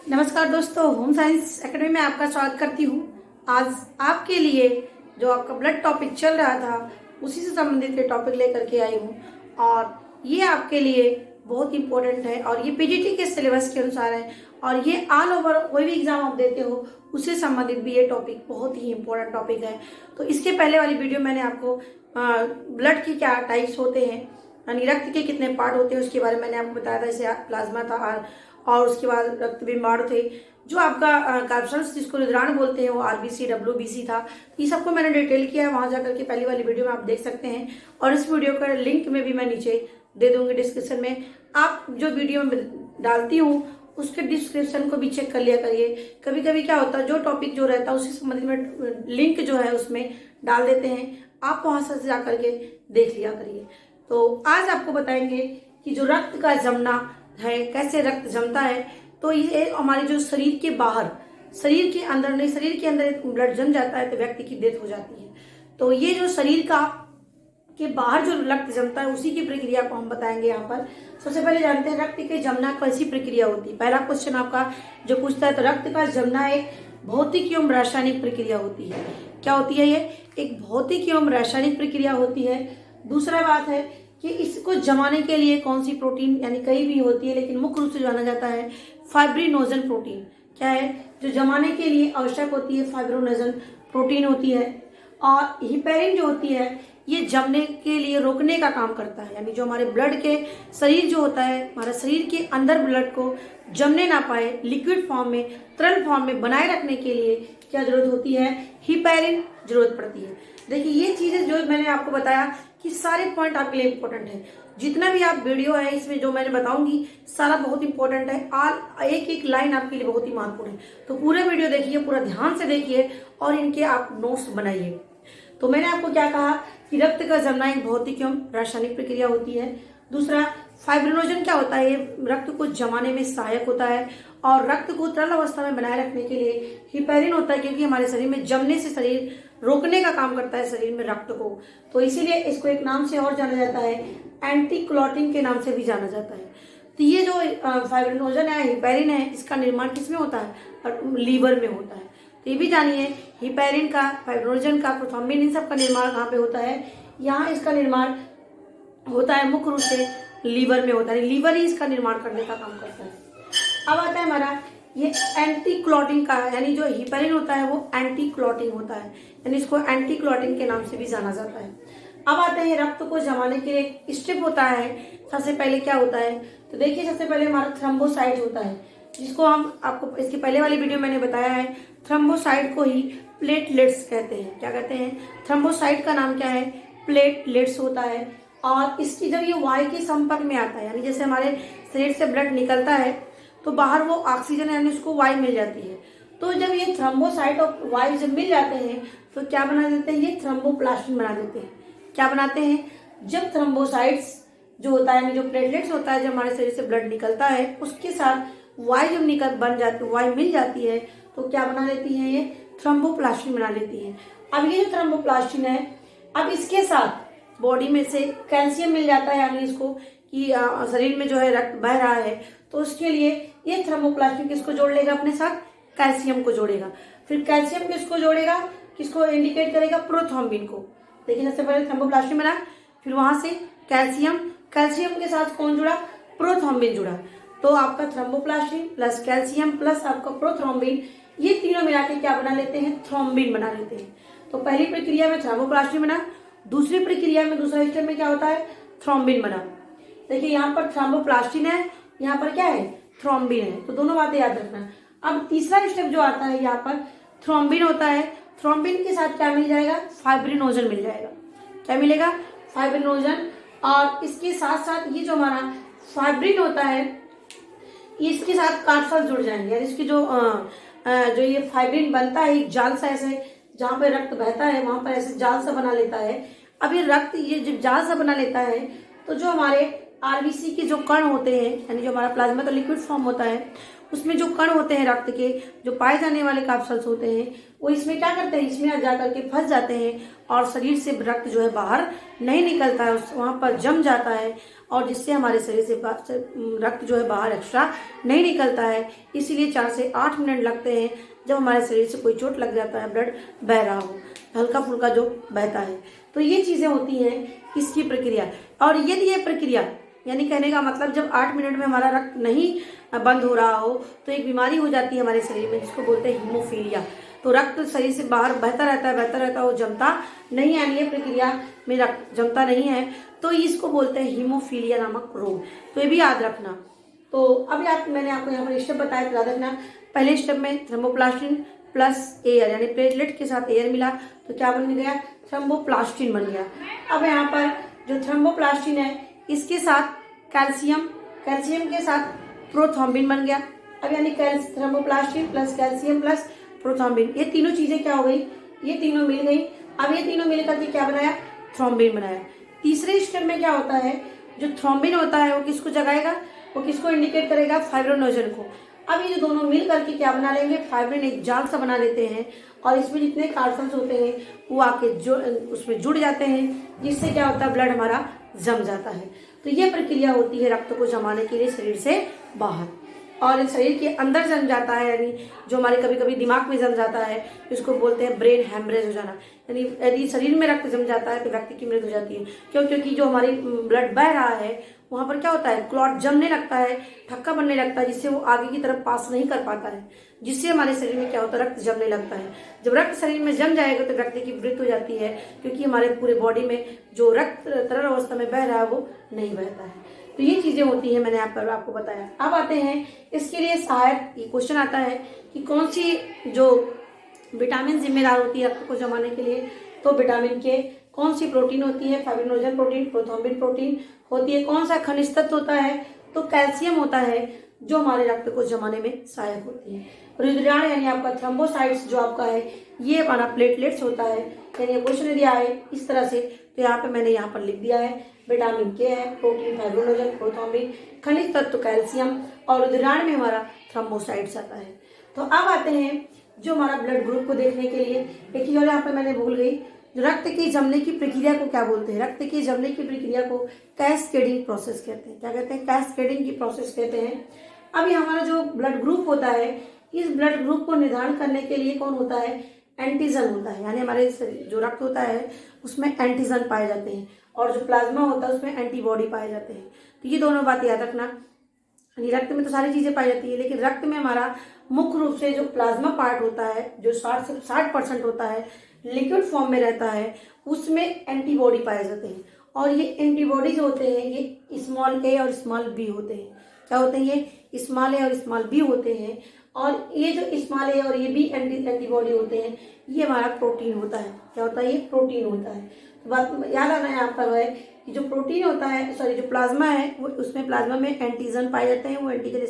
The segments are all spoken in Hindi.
नमस्कार दोस्तों, होम साइंस एकेडमी में आपका स्वागत करती हूँ। आज आपके लिए जो आपका ब्लड टॉपिक चल रहा था उसी से संबंधित ये टॉपिक लेकर के आई हूँ और ये आपके लिए बहुत इंपॉर्टेंट है और ये पीजीटी के सिलेबस के अनुसार है और ये ऑल ओवर कोई भी एग्जाम आप देते हो उससे संबंधित भी ये टॉपिक बहुत ही इंपॉर्टेंट टॉपिक है। तो इसके पहले वाली वीडियो मैंने आपको ब्लड की क्या टाइप्स होते हैं यानी रक्त के कितने पार्ट होते हैं उसके बारे में मैंने आपको बताया था। जैसे प्लाज्मा था और उसके बाद रक्त बिंबाणु थे, जो आपका कैप्सूल्स जिसको रुधिराण बोलते हैं वो आरबीसी डब्ल्यूबीसी था। ये सबको मैंने डिटेल किया है, वहां जाकर के पहली वाली वीडियो में आप देख सकते हैं और इस वीडियो का लिंक में भी मैं नीचे दे दूंगी डिस्क्रिप्शन में। आप जो वीडियो में डालती हूँ उसके डिस्क्रिप्शन को भी चेक कर लिया करिए। कभी कभी क्या होता है जो टॉपिक जो रहता है उसी संबंधित में लिंक जो है उसमें डाल देते हैं, आप वहां से जा करके देख लिया करिए। तो आज आपको बताएंगे कि जो रक्त का जमना है, कैसे रक्त जमता है। तो ये हमारे जो शरीर के बाहर, शरीर के अंदर नहीं, शरीर के अंदर ब्लड जम जाता है तो व्यक्ति की डेथ हो जाती है। तो ये जो शरीर का के बाहर जो रक्त जमता है उसी की प्रक्रिया को हम बताएंगे यहाँ पर। सबसे पहले जानते हैं रक्त के जमना कैसी प्रक्रिया होती है। पहला क्वेश्चन आपका जो पूछता है तो रक्त का जमना एक भौतिक एवं रासायनिक प्रक्रिया होती है। क्या होती है? ये एक भौतिक एवं रासायनिक प्रक्रिया होती है। दूसरा बात है कि इसको जमाने के लिए कौन सी प्रोटीन यानी कई भी होती है, लेकिन मुख्य रूप से जाना जाता है फाइब्रिनोजन प्रोटीन। क्या है जो जमाने के लिए आवश्यक होती है? फाइब्रिनोजन प्रोटीन होती है। और हिपेरिन जो होती है ये जमने के लिए रोकने का काम करता है, यानी जो हमारे ब्लड के शरीर जो होता है, हमारा शरीर के अंदर ब्लड को जमने ना पाए, लिक्विड फॉर्म में, तरल फॉर्म में बनाए रखने के लिए क्या जरूरत होती है? हिपेरिन जरूरत पड़ती है। देखिए ये चीजें जो मैंने आपको बताया कि सारे पॉइंट आपके लिए इंपॉर्टेंट है। जितना भी आप वीडियो है इसमें जो मैंने बताऊंगी सारा बहुत इंपॉर्टेंट है। एक एक लाइन आपके लिए बहुत ही महत्वपूर्ण है। तो पूरे वीडियो देखिए, पूरा ध्यान से देखिए और इनके आप नोट्स बनाइए। तो मैंने आपको क्या कहा कि रक्त का जमना एक भौतिक एवं रासायनिक प्रक्रिया होती है। दूसरा फाइब्रिनोजन क्या होता है? ये रक्त को जमाने में सहायक होता है और रक्त को तरल अवस्था में बनाए रखने के लिए हिपेरिन होता है, क्योंकि हमारे शरीर में जमने से शरीर रोकने का काम करता है शरीर में रक्त को। तो इसीलिए इसको एक नाम से और जाना जाता है, एंटी क्लॉटिंग के नाम से भी जाना जाता है। तो ये जो फाइब्रिनोजन है, हिपेरिन है, इसका निर्माण किसमें होता है? लीवर में होता है। तो ये भी जानिए हिपेरिन का, फाइब्रिनोजन का, प्रोथ्रोम्बिन, इन सब का निर्माण कहाँ पे होता है? यहाँ इसका निर्माण होता है मुख्य रूप से लीवर में होता है। लीवर ही इसका निर्माण करने का काम करता है। अब आता है हमारा ये एंटी क्लॉटिंग का, यानी जो हिपेरिन होता है वो एंटी क्लॉटिंग होता है, यानी इसको एंटी क्लॉटिंग के नाम से भी जाना जाता है। अब आते हैं रक्त को जमाने के लिए एक स्टेप होता है। सबसे पहले क्या होता है? तो देखिए सबसे पहले हमारा थ्रोम्बोसाइट होता है, जिसको हम आपको इसकी पहले वाली वीडियो मैंने बताया है। थ्रोम्बोसाइट को ही प्लेटलेट्स कहते हैं। क्या कहते हैं? थ्रोम्बोसाइट का नाम क्या है? प्लेटलेट्स होता है। और इसकी जब ये वायु के संपर्क में आता है, यानी जैसे हमारे शरीर से ब्लड निकलता है तो बाहर वो ऑक्सीजन यानी उसको वायु मिल जाती है। तो जब ये थ्रोम्बोसाइट और वायु जब मिल जाते हैं तो क्या बना देते हैं? ये थ्रोम्बोप्लास्टिन बना देते हैं। क्या बनाते हैं? जब थ्रोम्बोसाइट्स जो होता है, जो प्लेटलेट्स होता है, जब हमारे शरीर से ब्लड निकलता है उसके साथ वायु जब निकल बन जाती, वायु मिल जाती है तो क्या बना लेती है? ये थ्रोम्बोप्लास्टिन बना लेती है। अब ये जो थ्रोम्बोप्लास्टिन है, अब इसके साथ बॉडी में से कैल्शियम मिल जाता है, यानी इसको कि शरीर में जो है रक्त बह रहा है तो उसके लिए ये थर्मोप्लास्टिन किसको जोड़ लेगा? अपने साथ कैल्शियम को जोड़ेगा। फिर कैल्शियम किसको जोड़ेगा? किसको इंडिकेट करेगा? प्रोथ्रोम्बिन को। देखिए सबसे पहले थर्मोप्लास्टिन बना, फिर वहां से कैल्शियम, कैल्शियम के साथ कौन जुड़ा? प्रोथ्रोम्बिन जुड़ा। तो आपका थर्मोप्लास्टिन प्लस कैल्शियम प्लस आपका प्रोथ्रोम्बिन, ये तीनों मिला के क्या बना लेते हैं? थ्रोम्बिन बना लेते हैं। तो पहली प्रक्रिया में थर्मोप्लास्टिन बना, दूसरी प्रक्रिया में, दूसरा स्टेप में क्या होता है? थ्रोम्बिन बना। देखिए यहाँ पर थर्मोप्लास्टिन है, यहाँ पर क्या है? थ्रोम्बिन है। तो दोनों बातें याद रखना। अब तीसरा स्टेप जो आता है यहाँ पर थ्रोम्बिन होता है। थ्रोम्बिन के साथ क्या मिल जाएगा? फाइब्रिनोजन मिल जाएगा। क्या मिलेगा? फाइब्रिनोजन। और इसके साथ साथ ये जो हमारा फाइब्रिन होता है इसके साथ कार्पल जुड़ जाएंगे, यानी इसकी जो ये फाइब्रिन बनता है एक जाल सा, ऐसे जहां पे रक्त बहता है वहां पर ऐसे जाल सा बना लेता है। अब ये रक्त ये जब जाल सा बना लेता है तो जो हमारे आरबीसी के जो कण होते हैं, यानी जो हमारा प्लाज्मा तो लिक्विड फॉर्म होता है, उसमें जो कण होते हैं रक्त के, जो पाए जाने वाले कैप्सूल्स होते हैं, वो इसमें क्या करते हैं? इसमें जा करके फंस जाते हैं और शरीर से रक्त जो है बाहर नहीं निकलता है, वहां पर जम जाता है और जिससे हमारे शरीर से रक्त जो है बाहर एक्स्ट्रा नहीं निकलता है। इसीलिए 4 से 8 मिनट लगते हैं जब हमारे शरीर से कोई चोट लग जाता है, ब्लड बह रहा हो, हल्का फुल्का जो बहता है। तो ये चीज़ें होती हैं इसकी प्रक्रिया। और यदि ये प्रक्रिया यानी कहने का मतलब जब 8 मिनट में हमारा रक्त नहीं बंद हो रहा हो तो एक बीमारी हो जाती है हमारे शरीर में जिसको बोलते हैं हीमोफीलिया। तो रक्त शरीर से बाहर बहता रहता है, वो जमता नहीं है, यानी ये प्रक्रिया में रक्त जमता नहीं है, तो इसको बोलते हैं हीमोफीलिया नामक रोग। तो ये भी याद रखना। तो अभी मैंने आपको यहाँ पर स्टेप बताया, याद रखना। पहले स्टेप में थ्रोम्बोप्लास्टिन प्लस एयर यानी प्लेटलेट के साथ एयर मिला तो क्या बन गया, थ्रोम्बोप्लास्टिन बन गया। अब यहाँ पर जो थ्रोम्बोप्लास्टिन है इसके साथ कैल्शियम के साथ प्रोथ्रोम्बिन बन गया। अब यानी thromboplastin plus calcium plus prothrombin, ये तीनों चीजें क्या हो गई, ये तीनों मिल गई। अब ये तीनों मिल करके क्या बनाया, थ्रोम्बिन बनाया। तीसरे स्टेप में क्या होता है, जो थ्रोम्बिन होता है वो किसको जगाएगा, वो किसको इंडिकेट करेगा, फाइब्रिनोजन को। अब ये जो दोनों मिल करके क्या बना लेंगे, फाइब्रिन एक जाल सा बना लेते हैं और इसमें जितने कार्बन्स होते हैं वो आके उसमें जुड़ जाते हैं, जिससे क्या होता है, ब्लड हमारा जम जाता है। तो ये प्रक्रिया होती है रक्त को जमाने के लिए शरीर से बाहर, और शरीर के अंदर जम जाता है, यानी जो हमारे कभी कभी दिमाग में जम जाता है, इसको बोलते हैं ब्रेन हैमरेज हो जाना। यानी यदि शरीर में रक्त जम जाता है तो व्यक्ति की मृत्यु हो जाती है। क्यों, क्योंकि जो हमारी ब्लड बह रहा है वहां पर क्या होता है, क्लॉट जमने लगता है, ठक्का बनने लगता है, जिससे वो आगे की तरफ पास नहीं कर पाता है, जिससे हमारे शरीर में क्या होता है, रक्त जमने लगता है। जब रक्त शरीर में जम जाएगा तो व्यक्ति की मृत्यु हो जाती है, क्योंकि हमारे पूरे बॉडी में जो रक्त तरल अवस्था में बह रहा है वो नहीं बहता है। तो ये चीजें होती हैं, मैंने आपको बताया। अब आते हैं इसके लिए सहायक, ये क्वेश्चन आता है कि कौन सी जो विटामिन जिम्मेदार होती है रक्त को जमाने के लिए। तो विटामिन के कौन सी प्रोटीन होती है, फाइब्रिनोजन प्रोटीन, प्रोथ्रोम्बिन प्रोटीन होती है। कौन सा खनिज तत्व होता है, तो कैल्शियम होता है, जो हमारे रक्त को जमाने में सहायक होती है। रुधिराण यानी आपका थ्रोम्बोसाइट्स जो आपका है, ये हमारा प्लेटलेट्स होता है। यानी क्वेश्चन दिया है इस तरह से, तो यहाँ पे मैंने यहाँ पर लिख दिया है विटामिन के है, प्रोटीन फाइब्रिनोजन, प्रोथ्रोम्बिन, खनिज तत्व कैल्शियम, और रुधिराण में हमारा थ्रोम्बोसाइट्स आता है। तो अब आते हैं जो हमारा ब्लड ग्रुप को देखने के लिए। एक चीज और यहाँ पे मैंने भूल गई, रक्त के जमने की प्रक्रिया को क्या बोलते हैं, रक्त के जमने की प्रक्रिया को कैस्केडिंग प्रोसेस कहते हैं। क्या कहते हैं, कैस्केडिंग की प्रोसेस कहते हैं। अब ये हमारा जो ब्लड ग्रुप होता है, इस ब्लड ग्रुप को निर्धारण करने के लिए कौन होता है, एंटीजन होता है। यानी हमारे जो रक्त होता है उसमें एंटीजन पाए जाते हैं, और जो प्लाज्मा होता है उसमें एंटीबॉडी पाए जाते हैं। तो ये दोनों बात याद रखना। रक्त में तो सारी चीजें पाई जाती है, लेकिन रक्त में हमारा मुख्य रूप से जो प्लाज्मा पार्ट होता है, जो 60% होता है, लिक्विड फॉर्म में रहता है, उसमें एंटीबॉडी पाए जाते हैं। और ये एंटीबॉडी जो होते हैं ये स्मॉल ए और स्मॉल बी होते हैं। क्या होते हैं, ये स्मॉल ए और स्मॉल बी होते हैं। और ये जो स्मॉल ए और ये बी एंटीबॉडी होते हैं, ये हमारा प्रोटीन होता है। क्या होता है, ये प्रोटीन होता है। तो बात याद आना है आपका है कि जो प्रोटीन होता है, जो प्लाज्मा है, वो उसमें प्लाज्मा में एंटीजन पाए जाते हैं, वो एंटीजन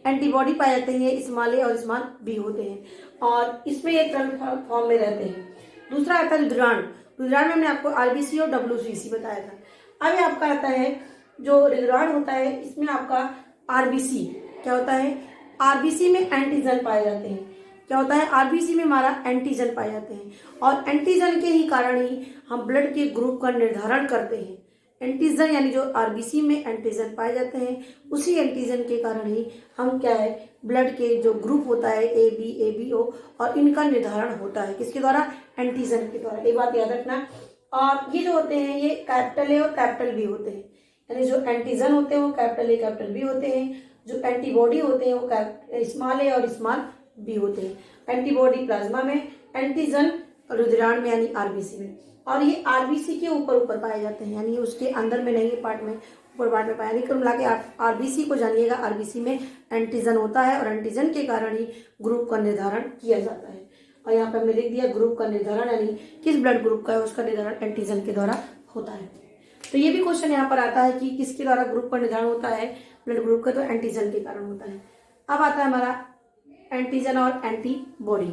एंटीबॉडी पाए जाते हैं, स्मॉल ए और स्मॉल बी होते हैं, और इसमें ये तरल फॉर्म में रहते हैं। दूसरा आता है रुधिराण। रुधिराण में हमने आपको आरबीसी और डब्ल्यूसीसी बताया था। अब आपका आता है जो रुधिराण होता है, इसमें आपका आरबीसी क्या होता है, आरबीसी में एंटीजन पाए जाते हैं। क्या होता है, आरबीसी में हमारा एंटीजन पाए जाते हैं, और एंटीजन के ही कारण ही हम ब्लड के ग्रुप का निर्धारण करते हैं। एंटीजन यानी जो आरबीसी में एंटीजन पाए जाते हैं, उसी एंटीजन के कारण ही हम क्या है, ब्लड के जो ग्रुप होता है A B A B O, और इनका निर्धारण होता है किसके द्वारा, एंटीजन के द्वारा। एक बात याद रखना। और ये जो होते हैं ये कैपिटल ए और कैपिटल बी होते हैं। यानी जो एंटीजन होते हैं वो कैपिटल ए कैपिटल बी होते हैं, जो एंटीबॉडी होते हैं वो स्मॉल ए और स्मॉल बी होते हैं। एंटीबॉडी प्लाज्मा में, एंटीजन रुधिराण में यानी आरबीसी में। और ये आरबीसी के ऊपर पाए जाते हैं, यानी उसके अंदर में नहीं, पार्ट में, ऊपर पार्ट में पाए। यानी कुल मिला के आरबीसी को जानिएगा, आरबीसी में एंटीजन होता है, और एंटीजन के कारण ही ग्रुप का निर्धारण किया जाता है। और यहाँ पे हमने लिख दिया ग्रुप का निर्धारण, यानी किस ब्लड ग्रुप का है उसका निर्धारण एंटीजन के द्वारा होता है। तो ये भी क्वेश्चन यहाँ पर आता है कि किसके द्वारा ग्रुप का निर्धारण होता है ब्लड ग्रुप का, तो एंटीजन के कारण होता है। अब आता है हमारा एंटीजन और एंटीबॉडी।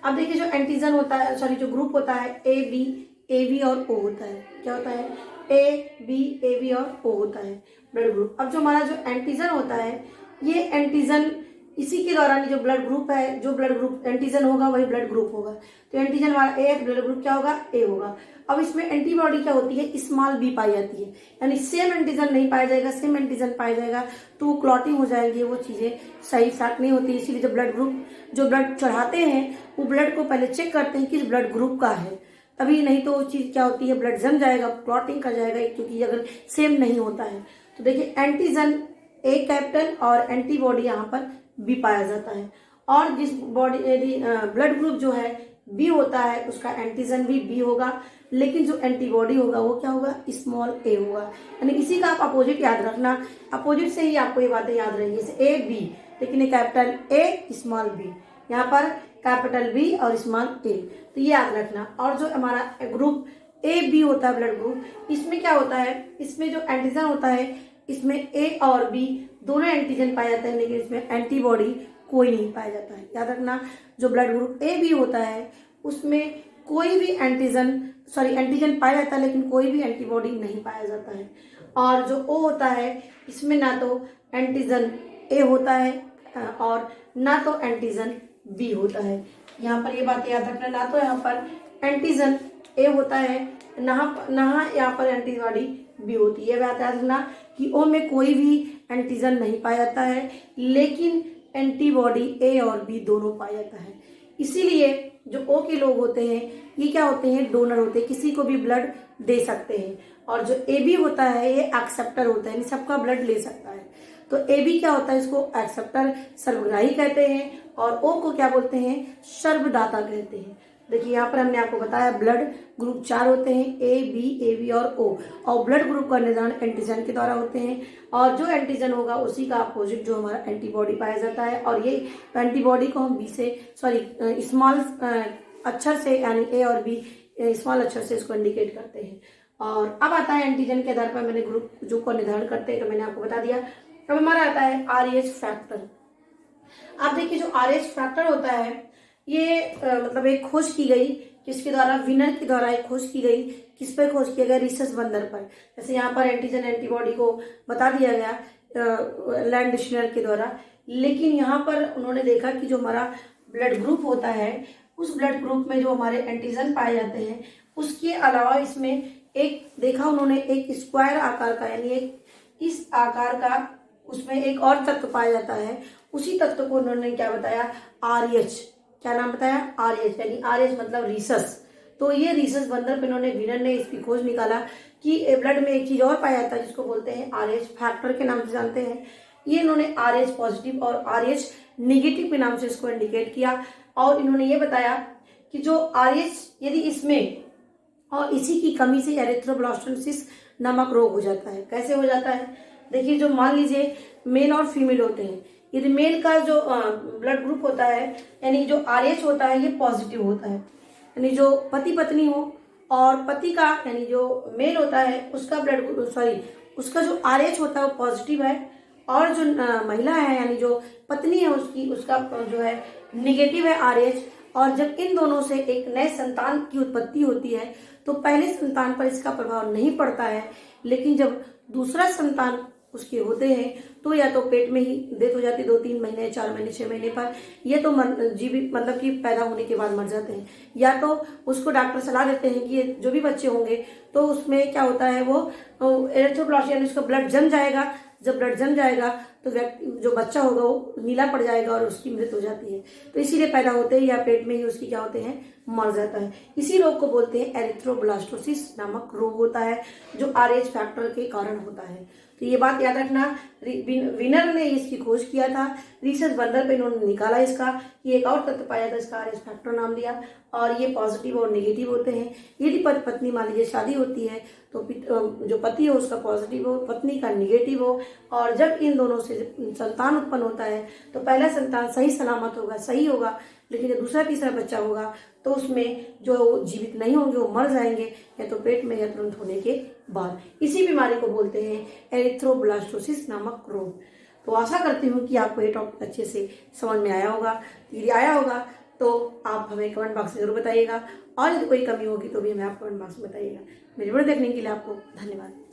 अब देखिए जो एंटीजन होता है, जो ग्रुप होता है ए बी और ओ होता है। क्या होता है, ए बी और ओ होता है ब्लड ग्रुप। अब जो हमारा जो एंटीजन होता है, ये एंटीजन इसी के दौरान जो ब्लड ग्रुप है, जो ब्लड ग्रुप एंटीजन होगा वही ब्लड ग्रुप होगा। तो एंटीजन वाला ए, ब्लड ग्रुप क्या होगा, ए होगा। अब इसमें एंटीबॉडी क्या होती है, स्मॉल बी पाई जाती है, यानी सेम एंटीजन नहीं पाया जाएगा, सेम एंटीजन पाया जाएगा तो क्लॉटिंग हो जाएगी, वो चीजें सही साथ नहीं होती। इसीलिए जो ब्लड ग्रुप, जो ब्लड चढ़ाते हैं वो ब्लड को पहले चेक करते हैं किस ब्लड ग्रुप का है, तभी, नहीं तो वो चीज क्या होती है, ब्लड जम जाएगा, क्लॉटिंग कर जाएगा, क्योंकि अगर सेम नहीं होता है। तो देखिए एंटीजन ए कैपिटल और एंटीबॉडी यहाँ पर बी पाया जाता है। और जिस बॉडी यदि ब्लड ग्रुप जो है बी होता है उसका एंटीजन भी बी होगा, लेकिन जो एंटीबॉडी होगा वो क्या होगा, स्मॉल ए होगा। यानी इसी का आप अपोजिट याद रखना, अपोजिट से ही आपको ये बातें याद रहेंगी, जैसे ए बी, लेकिन ये कैपिटल ए स्मॉल बी, यहाँ पर कैपिटल बी और स्मॉल ए, तो ये याद रखना। और जो हमारा ग्रुप ए बी होता है ब्लड ग्रुप, इसमें क्या होता है, इसमें जो एंटीजन होता है इसमें ए और बी दोनों एंटीजन पाए जाते हैं, लेकिन इसमें एंटीबॉडी कोई नहीं पाया जाता है। याद रखना, जो ब्लड ग्रुप ए बी होता है उसमें कोई भी एंटीजन पाया जाता है, लेकिन कोई भी एंटीबॉडी नहीं पाया जाता है। और जो ओ होता है इसमें ना तो एंटीजन ए होता है और ना तो एंटीजन बी होता है। यहाँ पर ये बात याद रखना, ना तो यहाँ पर एंटीजन ए होता है, ना यहाँ पर एंटीबॉडी बी होती है। बात याद रखना कि ओ में कोई भी एंटीजन नहीं पाया जाता है, लेकिन एंटीबॉडी ए और बी दोनों पाया जाता है। इसीलिए जो ओ के लोग होते हैं ये क्या होते हैं, डोनर होते हैं, किसी को भी ब्लड दे सकते हैं। और जो ए बी होता है ये एक्सेप्टर होता है, सबका ब्लड ले सकता है। तो ए बी क्या होता है, इसको एक्सेप्टर सर्वग्राही कहते हैं, और ओ को क्या बोलते हैं, सर्वदाता कहते हैं। देखिए यहाँ पर हमने आपको बताया ब्लड ग्रुप 4 होते हैं, ए बी और ओ, और ब्लड ग्रुप का निर्धारण एंटीजन के द्वारा होते हैं, और जो एंटीजन होगा उसी का अपोजिट जो हमारा एंटीबॉडी पाया जाता है। और ये एंटीबॉडी को हम स्मॉल अक्षर से, यानी ए और बी स्मॉल अक्षर से इसको इंडिकेट करते हैं। और अब आता है एंटीजन के आधार पर मैंने ग्रुप जो को निर्धारण करते हैं, तो मैंने आपको बता दिया। अब हमारा आता है आरएच फैक्टर। आप देखिए जो आरएच फैक्टर होता है ये मतलब एक खोज की गई, किसके द्वारा, विनर के द्वारा एक खोज की गई। किस पर खोज किया गया, रिसर्च बंदर पर। जैसे यहाँ पर एंटीजन एंटीबॉडी को बता दिया गया लैंडश्नर के द्वारा, लेकिन यहाँ पर उन्होंने देखा कि जो हमारा ब्लड ग्रुप होता है उस ब्लड ग्रुप में जो हमारे एंटीजन पाए जाते हैं उसके अलावा इसमें एक देखा उन्होंने, एक स्क्वायर आकार का, यानी एक इस आकार का उसमें एक और तत्व पाया जाता है। उसी तत्व को उन्होंने क्या बताया, आरएच। क्या नाम बताया, आरएच, यानी आरएच मतलब रिसस। तो ये रिसस बंदर पे इन्होंने, विनर ने इसकी खोज निकाला कि ब्लड में एक चीज और पाया जाता है जिसको बोलते हैं आरएच फैक्टर के नाम से जानते हैं। ये इन्होंने आरएच पॉजिटिव और आरएच निगेटिव के नाम से इसको इंडिकेट किया। और इन्होंने ये बताया कि जो आरएच यदि इसमें और इसी की कमी से एरिथ्रोब्लास्टोसिस नामक रोग हो जाता है। कैसे हो जाता है, देखिए जो मान लीजिए मेल और फीमेल होते हैं, यदि मेल का जो ब्लड ग्रुप होता है यानी जो आरएच होता है ये पॉजिटिव होता है, यानी जो पति पत्नी हो और पति का यानी जो मेल होता है उसका उसका जो आरएच होता है वो पॉजिटिव है, और जो महिला है यानी जो पत्नी है उसका जो है निगेटिव है आरएच। और जब इन दोनों से एक नए संतान की उत्पत्ति होती है तो पहले संतान पर इसका प्रभाव नहीं पड़ता है, लेकिन जब दूसरा संतान उसके होते हैं तो या तो पेट में ही डेथ हो जाती है 2-3 महीने, 4 महीने, 6 महीने पर, ये तो जीवित मतलब कि पैदा होने के बाद मर जाते हैं, या तो उसको डॉक्टर सलाह देते हैं कि ये जो भी बच्चे होंगे तो उसमें क्या होता है वो एरिथ्रोब्लास्ट यानी उसका ब्लड जम जाएगा। जब ब्लड जम जाएगा तो व्यक्ति जो बच्चा होगा वो नीला पड़ जाएगा और उसकी मृत्यु हो जाती है। तो इसीलिए पैदा होते हैं या पेट में ही उसकी क्या होते हैं, मर जाता है। इसी रोग को बोलते हैं एरिथ्रोब्लास्टोसिस नामक रोग होता है जो आरएच फैक्टर के कारण होता है। तो ये बात याद रखना, विनर ने इसकी खोज किया था, रिसर्च बंदर पे इन्होंने निकाला इसका कि एक और तत्व पाया था, इसका आरएच फैक्टर नाम दिया। और ये पॉजिटिव और नेगेटिव होते हैं। यदि पत्नी मान लीजिए शादी होती है तो जो पति हो उसका पॉजिटिव हो, पत्नी का नेगेटिव हो, और जब इन दोनों से संतान उत्पन्न होता है तो पहला संतान सही सलामत होगा, सही होगा, लेकिन जब दूसरा तीसरा बच्चा होगा तो उसमें जो जीवित नहीं होंगे वो मर जाएंगे, या तो पेट में या तुरंत होने के बाद। इसी बीमारी को बोलते हैं एरिथ्रोब्लास्टोसिस नामक रोग। तो आशा करती हूँ कि आपको ये टॉपिक अच्छे से समझ में आया होगा। यदि आया होगा तो आप हमें कमेंट बॉक्स में जरूर बताइएगा, और यदि कोई कमी होगी तो भी हमें आप कमेंट बॉक्स में बताइएगा। मेरे वीडियो देखने के लिए आपको धन्यवाद।